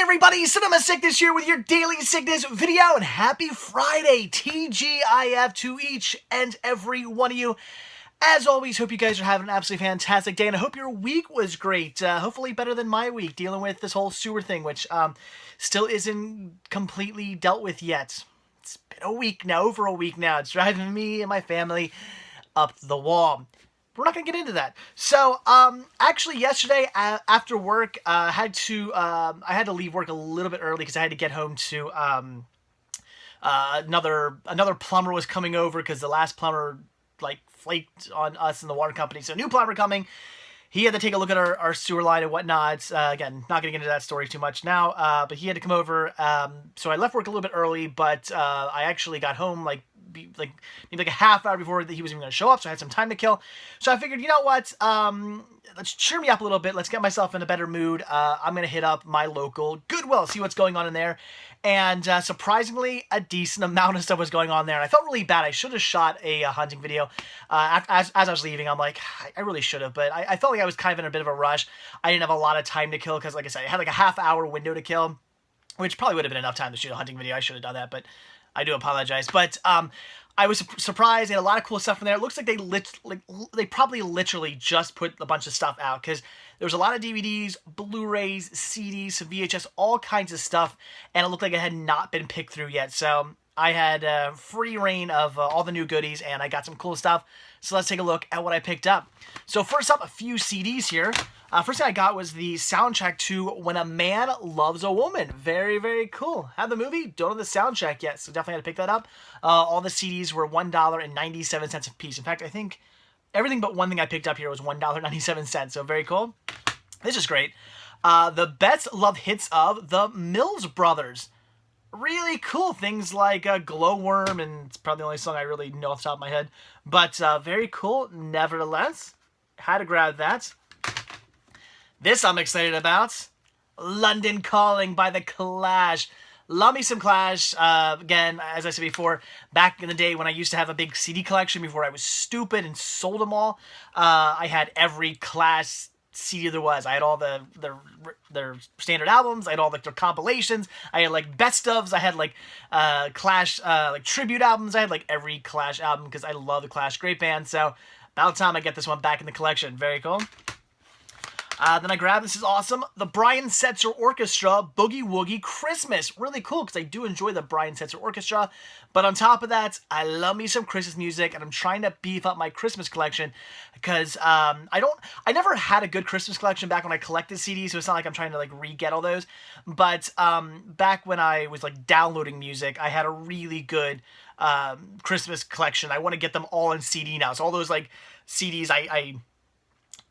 Everybody, Cinema Sickness here with your daily sickness video, and happy Friday, TGIF to each and every one of you. As always, hope you guys are having an absolutely fantastic day, and I hope your week was great. Hopefully better than my week, dealing with this whole sewer thing, which still isn't completely dealt with yet. It's been a week now, over a week now. It's driving me and my family up the wall. We're not going to get into that. So, actually, yesterday after work, I had to leave work a little bit early because I had to get home to another plumber was coming over because the last plumber flaked on us and the water company. So, new plumber coming. He had to take a look at our sewer line and whatnot. Again, not going to get into that story too much now, but he had to come over. So I left work a little bit early, but I actually got home maybe a half hour before he was even going to show up, so I had some time to kill. So I figured, you know what, let's cheer me up a little bit, let's get myself in a better mood. I'm going to hit up my local Goodwill, see what's going on in there, and surprisingly, a decent amount of stuff was going on there, and I felt really bad. I should have shot a hunting video. As I was leaving, I'm like, I really should have, but I felt like I was kind of in a bit of a rush. I didn't have a lot of time to kill, because like I said, I had like a half-hour window to kill, which probably would have been enough time to shoot a hunting video. I should have done that, but I do apologize. But I was surprised. They had a lot of cool stuff in there. It looks like they probably literally just put a bunch of stuff out, because there was a lot of DVDs, Blu-rays, CDs, some VHS, all kinds of stuff, and it looked like it had not been picked through yet. So I had free reign of all the new goodies, and I got some cool stuff. So let's take a look at what I picked up. So first up, a few CDs here. First thing I got was the soundtrack to When a Man Loves a Woman. Very, very cool. Have the movie, don't have the soundtrack yet, so definitely had to pick that up. All the CDs were $1.97 a piece. In fact, I think everything but one thing I picked up here was $1.97, so very cool. This is great. The best love hits of the Mills Brothers. Really cool things like Glowworm, and it's probably the only song I really know off the top of my head. But very cool, nevertheless. Had to grab that. This I'm excited about. London Calling by The Clash. Love me some Clash. Again, as I said before, back in the day when I used to have a big CD collection before I was stupid and sold them all, I had every Clash CD there was. I had all their standard albums. I had all their compilations. I had like best ofs. I had like Clash tribute albums. I had like every Clash album because I love the Clash. Great band. So about time I get this one back in the collection. Very cool. Then I grabbed, this is awesome, the Brian Setzer Orchestra Boogie Woogie Christmas. Really cool, because I do enjoy the Brian Setzer Orchestra. But on top of that, I love me some Christmas music, and I'm trying to beef up my Christmas collection, because I never had a good Christmas collection back when I collected CDs, so it's not like I'm trying to like re-get all those. But back when I was like downloading music, I had a really good Christmas collection. I want to get them all in CD now. So all those like CDs I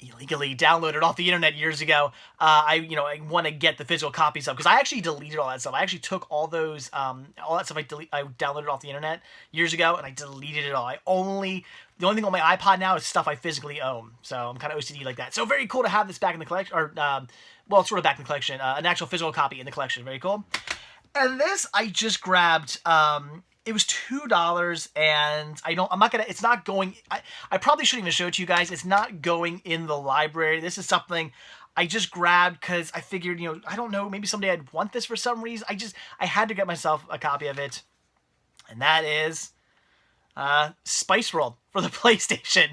illegally downloaded off the internet years ago. I want to get the physical copies of, because I actually deleted all that stuff. I actually took all those, all that stuff I downloaded off the internet years ago, and I deleted it all. The only thing on my iPod now is stuff I physically own. So I'm kind of OCD like that. So very cool to have this back in the collection, or well, sort of back in the collection, an actual physical copy in the collection. Very cool. And this I just grabbed. It was $2, and it's not going, I probably shouldn't even show it to you guys. It's not going in the library. This is something I just grabbed because I figured, I don't know, maybe someday I'd want this for some reason. I had to get myself a copy of it, and that is Spice World for the PlayStation.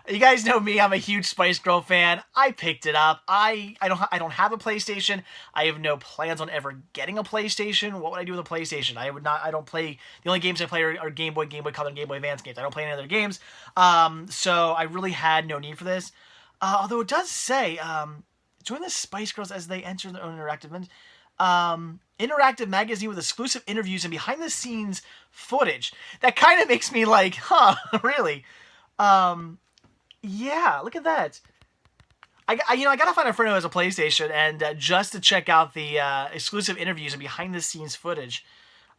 You guys know me, I'm a huge Spice Girl fan. I picked it up. I don't have a PlayStation. I have no plans on ever getting a PlayStation. What would I do with a PlayStation? I don't play, the only games I play are Game Boy, Game Boy Color, and Game Boy Advance games. I don't play any other games. So I really had no need for this. Although it does say, join the Spice Girls as they enter their own interactive magazine with exclusive interviews and behind-the-scenes footage. That kind of makes me like, huh, really? Yeah, look at that. I gotta find a friend who has a PlayStation, and just to check out the exclusive interviews and behind-the-scenes footage.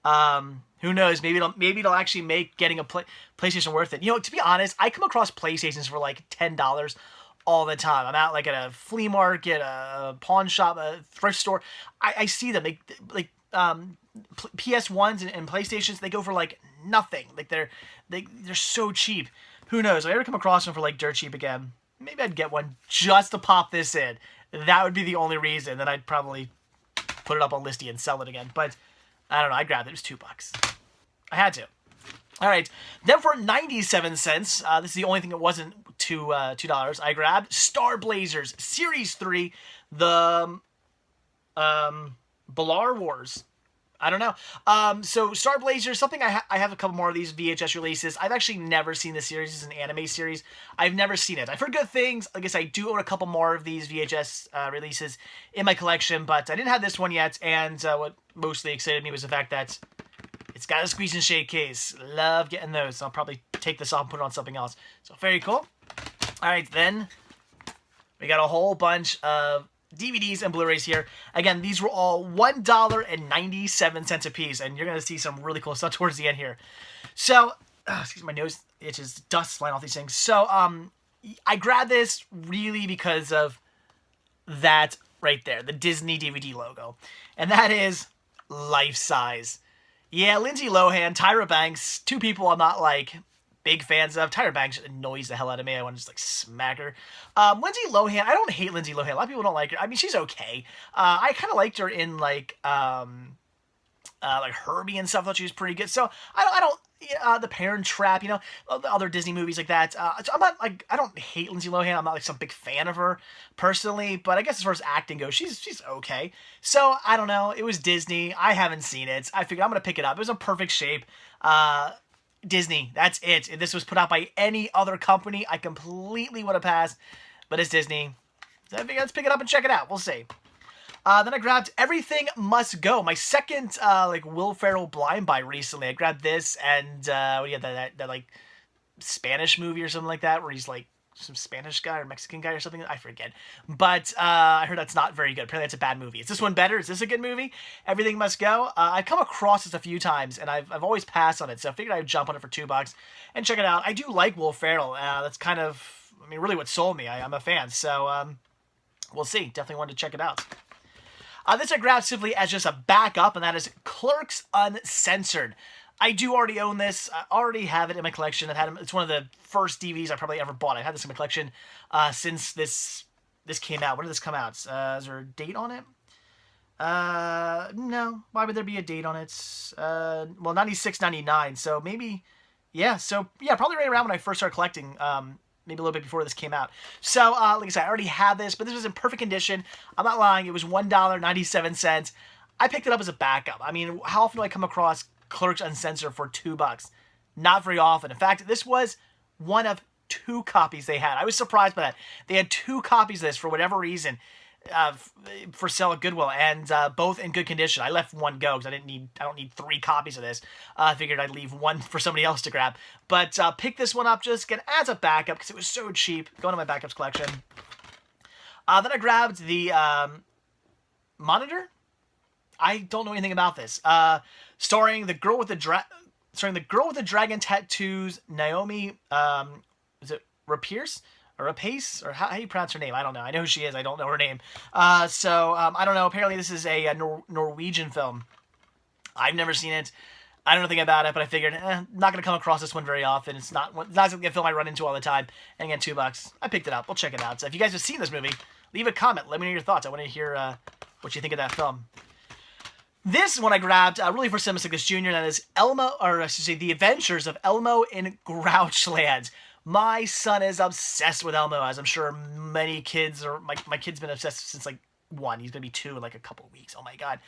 Who knows? Maybe it'll actually make getting a PlayStation worth it. To be honest, I come across PlayStations for like $10 all the time. I'm out like at a flea market, a pawn shop, a thrift store. I see them. PS1s and PlayStations, they go for like nothing. Like they're so cheap. Who knows? If I ever come across one for like dirt cheap again, maybe I'd get one just to pop this in. That would be the only reason. Then I'd probably put it up on Listy and sell it again. But I don't know. I grabbed it. It was $2. I had to. All right. Then for 97 cents, this is the only thing that wasn't $2. I grabbed Star Blazers Series 3, the Balar Wars. I don't know. So Star Blazers, something I have a couple more of these VHS releases. I've actually never seen this series. It's an anime series. I've never seen it. I've heard good things. I guess I do own a couple more of these VHS releases in my collection, but I didn't have this one yet. And what mostly excited me was the fact that it's got a squeeze and shake case. Love getting those. So I'll probably take this off and put it on something else. So very cool. All right, then we got a whole bunch of DVDs and Blu-rays here. Again, these were all $1.97 a piece, and you're going to see some really cool stuff towards the end here. So, excuse me, my nose itches, dust flying off these things. So, I grabbed this really because of that right there, the Disney DVD logo. And that is life-size. Yeah, Lindsay Lohan, Tyra Banks, two people I'm not, like, big fans of. Tyra Banks annoys the hell out of me. I want to just, like, smack her. Lindsay Lohan, I don't hate Lindsay Lohan. A lot of people don't like her. I mean, she's okay. I kind of liked her in, like Herbie and stuff. I thought she was pretty good. So, I don't The Parent Trap, you know, the other Disney movies like that. So I'm not, like, I don't hate Lindsay Lohan. I'm not, like, some big fan of her, personally. But I guess as far as acting goes, she's okay. So, I don't know. It was Disney. I haven't seen it. I figured I'm going to pick it up. It was in perfect shape. Disney, that's it. If this was put out by any other company, I completely would have passed, but it's Disney. So I figured let's pick it up and check it out. We'll see. Then I grabbed Everything Must Go, my second, like, Will Ferrell blind buy recently. I grabbed this and, what do you have, that, like, Spanish movie or something like that, where he's, like, some Spanish guy or Mexican guy or something. I forget. But I heard that's not very good. Apparently that's a bad movie. Is this one better? Is this a good movie? Everything Must Go. I've come across this a few times, and I've always passed on it. So I figured I'd jump on it for $2 and check it out. I do like Will Ferrell. That's kind of, I mean, really what sold me. I'm a fan. So we'll see. Definitely wanted to check it out. This I grabbed simply as just a backup, and that is Clerks Uncensored. I do already own this. I already have it in my collection. I've had them. It's one of the first DVDs I probably ever bought. I've had this in my collection since this came out. When did this come out? Is there a date on it? No. Why would there be a date on it? Well, 96, 99. So maybe, yeah. So yeah, probably right around when I first started collecting. Maybe a little bit before this came out. So, like I said, I already had this, but this was in perfect condition. I'm not lying. It was $1.97. I picked it up as a backup. I mean, how often do I come across Clerks Uncensored for $2? Not very often. In fact, this was one of 2 copies they had. I was surprised by that. They had 2 copies of this for whatever reason for sale at Goodwill, and both in good condition. I left one go because I don't need 3 copies of this. I figured I'd leave one for somebody else to grab. But pick this one up just again as a backup because it was so cheap. Going to my backups collection. Then I grabbed the Monitor. I don't know anything about this. Starring the girl with the dragon tattoos, Naomi. Is it Rapace? Or Rapace? Or how do you pronounce her name? I don't know. I know who she is. I don't know her name. So I don't know. Apparently this is a Norwegian film. I've never seen it. I don't know anything about it, but I figured, not going to come across this one very often. It's not a film I run into all the time. And again, $2. I picked it up. We'll check it out. So if you guys have seen this movie, leave a comment. Let me know your thoughts. I want to hear what you think of that film. This one I grabbed really for Simicus Jr. That is The Adventures of Elmo in Grouchland. My son is obsessed with Elmo, as I'm sure many kids are. My kid's been obsessed since, like, 1. He's going to be 2 in, like, a couple of weeks. Oh, my God.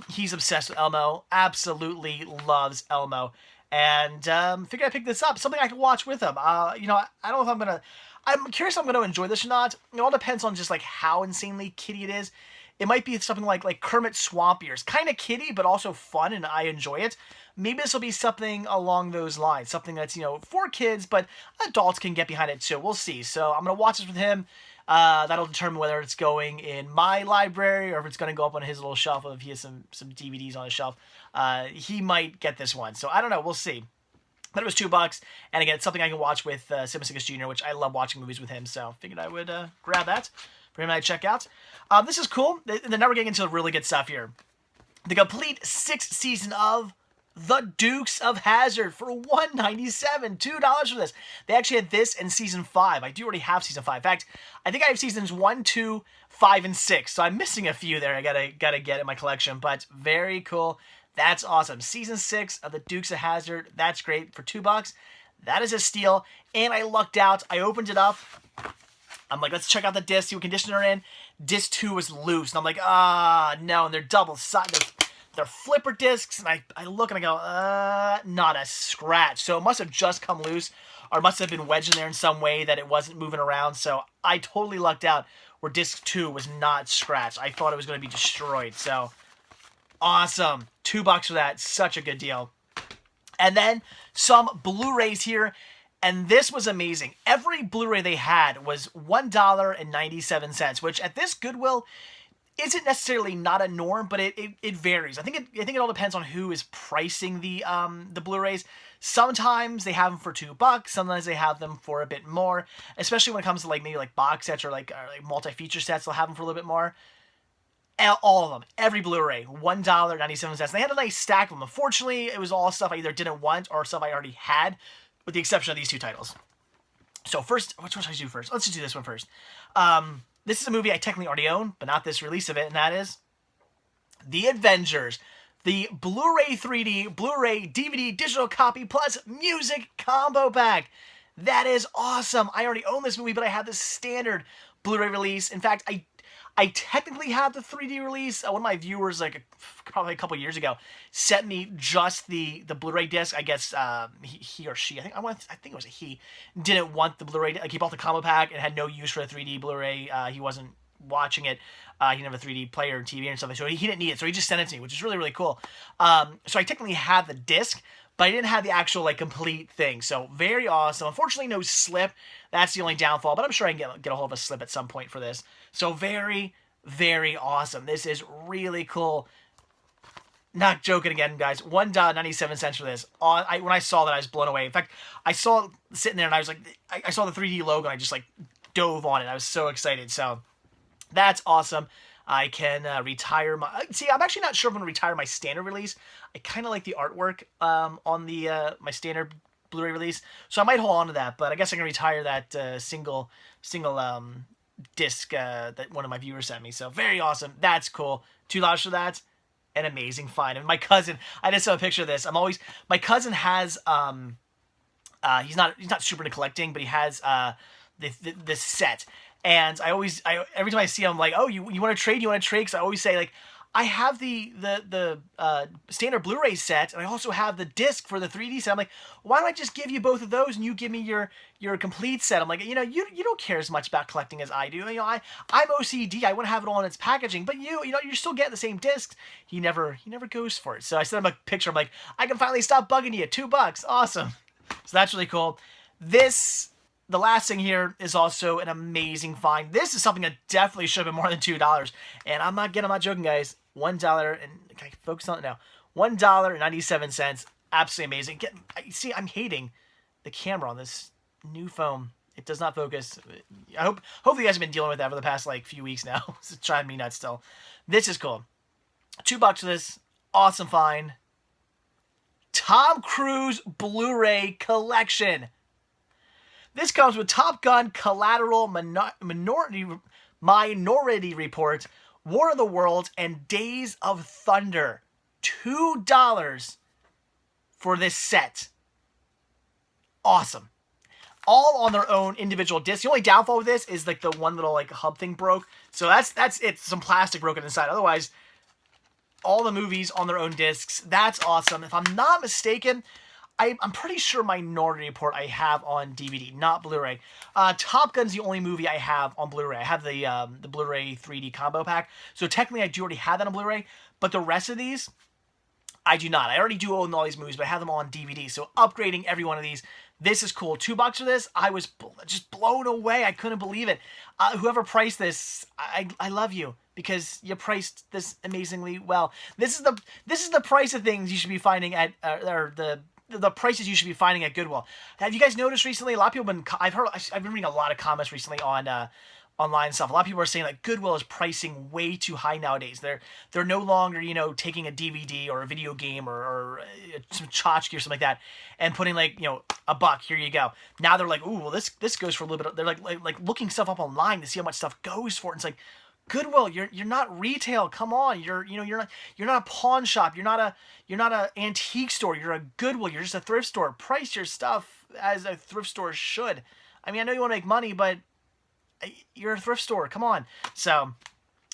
He's obsessed with Elmo. Absolutely loves Elmo. And figured I'd pick this up. Something I can watch with him. You know, I don't know if I'm going to... I'm curious if I'm going to enjoy this or not. It all depends on just, like, how insanely kiddie it is. It might be something like Kermit Swamp Ears. Kind of kiddie, but also fun, and I enjoy it. Maybe this will be something along those lines. Something that's, you know, for kids, but adults can get behind it too. We'll see. So I'm going to watch this with him. That'll determine whether it's going in my library or if it's going to go up on his little shelf if he has some DVDs on his shelf. He might get this one. So I don't know. We'll see. But it was $2. And again, it's something I can watch with Simicus Jr., which I love watching movies with him. So figured I would grab that for him and I check out. This is cool. Now we're getting into really good stuff here. The complete 6th season of The Dukes of Hazzard for $1.97, $2 for this. They actually had this in season 5. I do already have season 5. In fact, I think I have seasons 1, 2, 5, and 6. So I'm missing a few there. I gotta get in my collection, but very cool. That's awesome. Season 6 of the Dukes of Hazzard. That's great for $2. That is a steal. And I lucked out. I opened it up. I'm like, let's check out the disc, see what condition they're in. Disc 2 was loose. And I'm like, no. And they're double-sided. They're flipper discs. And I look and I go, not a scratch. So it must have just come loose, or it must have been wedged in there in some way that it wasn't moving around. So I totally lucked out where disc 2 was not scratched. I thought it was going to be destroyed. So awesome. $2 for that. Such a good deal. And then some Blu-rays here. And this was amazing. Every Blu-ray they had was $1.97, which at this Goodwill isn't necessarily not a norm, but it varies. I think it all depends on who is pricing the Blu-rays. Sometimes they have them for $2. Sometimes they have them for a bit more, especially when it comes to maybe box sets or like multi-feature sets. They'll have them for a little bit more. All of them, every Blu-ray, $1.97. They had a nice stack of them. Unfortunately, it was all stuff I either didn't want or stuff I already had, with the exception of these 2 titles. So first, which one should I do first? Let's just do this one first. This is a movie I technically already own, but not this release of it, and that is The Avengers. The Blu-ray 3D, Blu-ray, DVD, digital copy, plus music combo pack. That is awesome. I already own this movie, but I have the standard Blu-ray release. In fact, I technically have the 3D release. One of my viewers, probably a couple years ago, sent me just the Blu-ray disc. I guess he or she, I think it was a he, didn't want the Blu-ray. He bought the combo pack and had no use for the 3D Blu-ray. He wasn't watching it. He didn't have a 3D player and TV and stuff, so he didn't need it. So he just sent it to me, which is really, really cool. So I technically have the disc, but I didn't have the actual complete thing. So very awesome. Unfortunately, no slip. That's the only downfall, but I'm sure I can get a hold of a slip at some point for this. So very, very awesome. This is really cool. Not joking again, guys. $1.97 for this. When I saw that, I was blown away. In fact, I saw it sitting there, and I was like, I saw the 3D logo, and I just dove on it. I was so excited. So that's awesome. I can retire my... See, I'm actually not sure if I'm going to retire my standard release. I kind of like the artwork on the my standard Blu-ray release, so I might hold on to that, but I guess I can retire that single disc that one of my viewers sent me. So very awesome. That's cool. $2 for that. An amazing find. And my cousin, I just saw a picture of this. My cousin has he's not super into collecting, but he has this set. And every time I see him, I'm like, oh, you want to trade? You want to trade? Because I always say, I have the standard Blu-ray set, and I also have the disc for the 3D set. I'm like, why don't I just give you both of those, and you give me your complete set? I'm like, you don't care as much about collecting as I do. I'm OCD. I want to have it all in its packaging, but you're still getting the same discs. He never goes for it. So I sent him a picture. I'm like, I can finally stop bugging you. $2. Awesome. So that's really cool. The last thing here is also an amazing find. This is something that definitely should have been more than $2. And I'm not joking, guys. $1, and can I focus on it now? $1.97. Absolutely amazing. See, I'm hating the camera on this new phone. It does not focus. Hopefully you guys have been dealing with that for the past few weeks now. It's driving me nuts still. This is cool. $2 for this. Awesome find. Tom Cruise Blu-ray collection. This comes with Top Gun, Collateral, Minority Report, War of the Worlds, and Days of Thunder. $2 for this set. Awesome. All on their own individual discs. The only downfall with this is the one little hub thing broke. So that's it. Some plastic broken inside. Otherwise, all the movies on their own discs. That's awesome. If I'm not mistaken, I'm pretty sure Minority Report I have on DVD, not Blu-ray. Top Gun's the only movie I have on Blu-ray. I have the Blu-ray 3D combo pack, so technically I do already have that on Blu-ray, but the rest of these, I do not. I already do own all these movies, but I have them all on DVD, so upgrading every one of these, this is cool. $2 for this, I was just blown away. I couldn't believe it. Whoever priced this, I love you, because you priced this amazingly well. This is the price of things you should be finding at, the prices you should be finding at Goodwill. Have you guys noticed recently? A lot of people I've been reading a lot of comments recently on online stuff. A lot of people are saying like Goodwill is pricing way too high nowadays. They're no longer, you know, taking a DVD or a video game or some tchotchke or something like that and putting like, you know, $1. Here you go. Now they're like, ooh, well this goes for a little bit. They're like looking stuff up online to see how much stuff goes for. And it's like, Goodwill, you're not retail. Come on, you're not a pawn shop. You're not a antique store. You're a Goodwill. You're just a thrift store. Price your stuff as a thrift store should. I mean, I know you want to make money, but you're a thrift store. Come on. So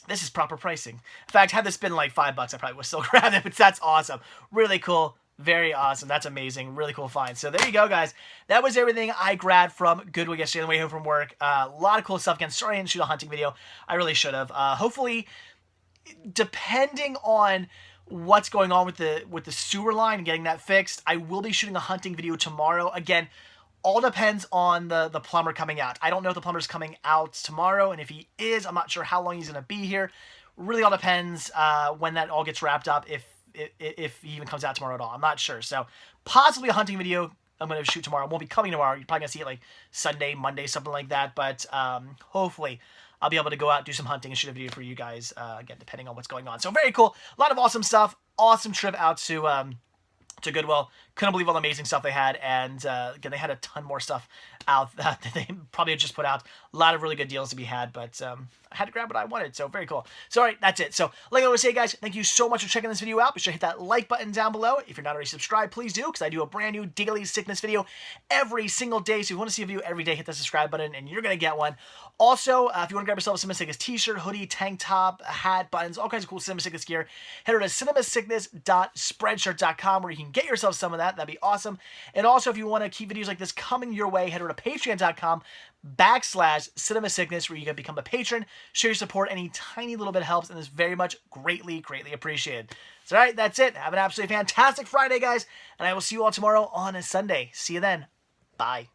this is proper pricing. In fact, had this been like $5, I probably would still grab it. But that's awesome. Really cool. Very awesome. That's amazing. Really cool find. So there you go, guys. That was everything I grabbed from Goodwill yesterday on the way home from work. A lot of cool stuff. Again, sorry I didn't shoot a hunting video. I really should have. Hopefully, depending on what's going on with the sewer line and getting that fixed, I will be shooting a hunting video tomorrow. Again, all depends on the plumber coming out. I don't know if the plumber's coming out tomorrow, and if he is, I'm not sure how long he's going to be here. Really all depends when that all gets wrapped up, if he even comes out tomorrow at all. I'm not sure. So possibly a hunting video I'm going to shoot tomorrow. It won't be coming tomorrow. You're probably going to see it like Sunday, Monday, something like that. But hopefully I'll be able to go out, do some hunting, and shoot a video for you guys, again, depending on what's going on. So very cool. A lot of awesome stuff. Awesome trip out to Goodwill. Couldn't believe all the amazing stuff they had, and again, they had a ton more stuff out that they probably had just put out. A lot of really good deals to be had, but I had to grab what I wanted, so very cool. So, all right, that's it. So, like I always say, guys, thank you so much for checking this video out. Be sure to hit that like button down below. If you're not already subscribed, please do, because I do a brand new daily sickness video every single day. So, if you want to see a video every day, hit the subscribe button, and you're going to get one. Also, if you want to grab yourself a Cinema Sickness t-shirt, hoodie, tank top, hat, buttons, all kinds of cool Cinema Sickness gear, head over to cinemasickness.spreadshirt.com where you can get yourself some of that. That'd be awesome. And also, if you want to keep videos like this coming your way, head over to patreon.com/cinemasickness where you can become a patron. Show your support. Any tiny little bit helps, and is very much greatly appreciated. So, all right, that's it. Have an absolutely fantastic Friday, guys, and I will see you all tomorrow on a Sunday. See you then. Bye.